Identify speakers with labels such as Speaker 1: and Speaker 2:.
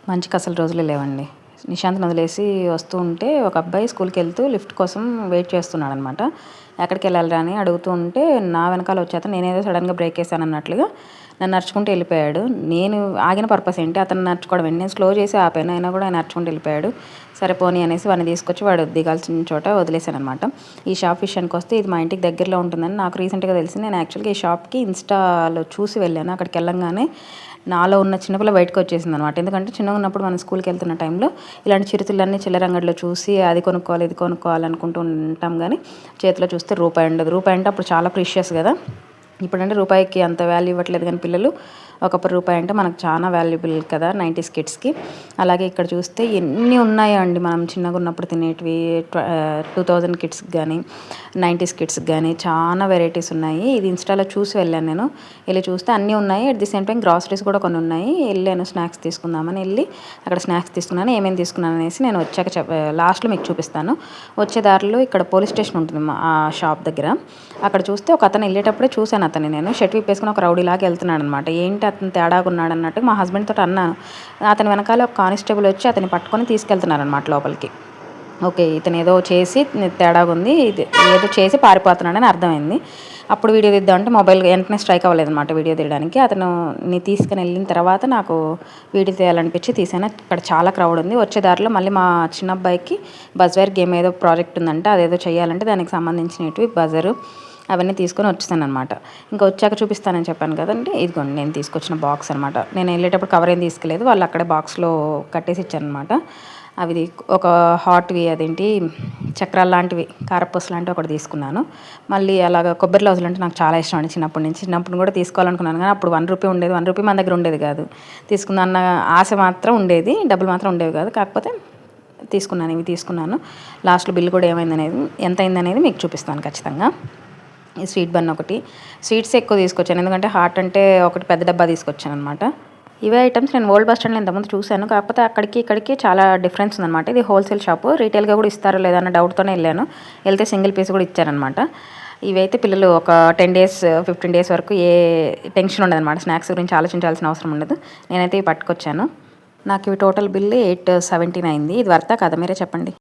Speaker 1: మంచికి అసలు రోజులే లేవండి. నిశాంత్‌ని వదిలేసి వస్తూ ఉంటే ఒక అబ్బాయి స్కూల్‌కి వెళ్తూ లిఫ్ట్ కోసం వెయిట్ చేస్తున్నాడనమాట. ఎక్కడికెళ్ళాలిరా అని అడుగుతూ ఉంటే నా వెనకాల వచ్చేతను నేనేదో సడెన్‌గా బ్రేక్ ఏసానన్నట్లుగా నన్ను నడుచుకుంటూ వెళ్ళిపోయాడు. నేను ఆగిన పర్పస్ ఏంటి, అతను నడుచుకోవడం ఏంటి, నేను స్లో చేసి ఆపాను. అయినా కూడా ఆయన నడుచుకుంటూ వెళ్ళిపోయాడు. సరే పోనీ అనేసి వాడిని తీసుకొచ్చి వాడు దిగాల్సిన చోట వదిలేసాననమాట. ఈ షాప్ విషయానికి వస్తే ఇది మా ఇంటికి దగ్గరలో ఉంటుందని నాకు రీసెంట్‌గా తెలిసింది. నేను యాక్చువల్‌గా ఈ షాప్‌కి ఇన్‌స్టాలో చూసి వెళ్ళాను. అక్కడికి వెళ్ళంగానే నాలో ఉన్న చిన్నపిల్ల బయటకు వచ్చేసిందనమాట. ఎందుకంటే చిన్నగా ఉన్నప్పుడు మనం స్కూల్‌కి వెళ్తున్న టైంలో ఇలాంటి చిరుతిళ్ళన్నీ చిల్లర అంగడిలో చూసి అది కొనుక్కోవాలి, ఇది కొనుక్కోవాలి అనుకుంటూ ఉంటాం కానీ చేతిలో చూస్తే రూపాయి ఉండదు. రూపాయి అంటే అప్పుడు చాలా ప్రీషియస్ కదా. ఇప్పుడంటే రూపాయికి అంత వాల్యూ ఇవ్వట్లేదు కానీ పిల్లలు ఒకప్పుడు రూపాయి అంటే మనకు చాలా వాల్యుబుల్ కదా 90s కిడ్స్కి. అలాగే ఇక్కడ చూస్తే ఎన్ని ఉన్నాయో అండి మనం చిన్నగా ఉన్నప్పుడు తినేటివి 2000 కిడ్స్కి కానీ 90s కిడ్స్కి కానీ చాలా వెరైటీస్ ఉన్నాయి. ఇది ఇన్స్టాలో చూసి వెళ్ళాను నేను. వెళ్ళి చూస్తే అన్నీ ఉన్నాయి. At the same time groceries కూడా కొన్ని ఉన్నాయి. వెళ్ళాను స్నాక్స్ తీసుకుందామని వెళ్ళి అక్కడ స్నాక్స్ తీసుకున్నాను. ఏమేమి తీసుకున్నాను అనేసి నేను వచ్చాక లాస్ట్లో మీకు చూపిస్తాను. వచ్చే దారిలో ఇక్కడ పోలీస్ స్టేషన్ ఉంటుంది ఆ షాప్ దగ్గర. అక్కడ చూస్తే ఒక అతను వెళ్ళేటప్పుడే చూశాను. అతన్ని నేను షర్ట్ విప్పేసుకుని ఒక రౌడీలాగా వెళ్తున్నాడు అనమాట. ఏంటి అతను తేడాగా ఉన్నాడు అన్నట్టు మా హస్బెండ్ తోటి అన్నాను. అతని వెనకాల ఒక కానిస్టేబుల్ వచ్చి అతన్ని పట్టుకొని తీసుకెళ్తున్నారనమాట లోపలికి. ఓకే, ఇతను ఏదో చేసి తేడాగా ఉంది, ఇది ఏదో చేసి పారిపోతున్నాడని అర్థమైంది. అప్పుడు వీడియో తీద్దామంటే మొబైల్ వెంటనే స్ట్రైక్ అవ్వలేదు అనమాట వీడియో తీయడానికి. అతను తీసుకుని వెళ్ళిన తర్వాత నాకు వీడియో తీయాలనిపించి తీసాను. ఇక్కడ చాలా క్రౌడ్ ఉంది. వచ్చే దారిలో మళ్ళీ మా చిన్న అబ్బాయికి బజర్ గేమ్ ఏదో ప్రాజెక్ట్ ఉందంటే అదేదో చేయాలంటే దానికి సంబంధించినవి బజరు అవన్నీ తీసుకొని వచ్చేసాను అనమాట. ఇంకా వచ్చాక చూపిస్తానని చెప్పాను కదండి. ఇదిగోండి నేను తీసుకొచ్చిన బాక్స్ అనమాట. నేను వెళ్ళేటప్పుడు కవర్ ఏం తీసుకెళ్ళలేదు, వాళ్ళు అక్కడే బాక్స్లో కట్టేసి ఇచ్చారనమాట. అవి ఒక హాట్వి అదేంటి చక్రాలు లాంటివి కారపూస లాంటివి ఒకటి తీసుకున్నాను. మళ్ళీ అలాగ కొబ్బరి లౌజులు అంటే నాకు చాలా ఇష్టం అండి చిన్నప్పుడు కూడా తీసుకోవాలనుకున్నాను కానీ అప్పుడు ₹1 ఉండేది. ₹1 మన దగ్గర ఉండేది కాదు. తీసుకుందన్న ఆశ మాత్రం ఉండేది, డబ్బులు మాత్రం ఉండేవి కాదు. కాకపోతే ఇవి తీసుకున్నాను. లాస్ట్లో బిల్ కూడా ఎంత అయిందనేది మీకు చూపిస్తాను ఖచ్చితంగా. ఈ స్వీట్ బన్ ఒకటి, స్వీట్స్ ఎక్కువ తీసుకొచ్చాను ఎందుకంటే హాట్ అంటే ఒకటి పెద్ద డబ్బా తీసుకొచ్చాను అనమాట. ఇవే ఐటమ్స్ నేను ఓల్డ్ బస్ స్టాండ్లో ఇంతకుముందు చూశాను. కాకపోతే ఇక్కడికి చాలా డిఫరెన్స్ ఉందన్నమాట. ఇది హోల్సేల్ షాపు, రీటైల్గా కూడా ఇస్తారో లేదా అన్న డౌట్తోనే వెళ్ళాను. వెళ్తే సింగిల్ పీస్ కూడా ఇచ్చారనమాట. ఇవైతే పిల్లలు ఒక 10 days 15 days వరకు ఏ టెన్షన్ ఉండదన్నమాట. స్నాక్స్ గురించి ఆలోచించాల్సిన అవసరం ఉండదు. నేనైతే ఇవి పట్టుకొచ్చాను. నాకు ఇవి టోటల్ బిల్ 879 అయింది. ఇది వర్తా కదా మీరే చెప్పండి.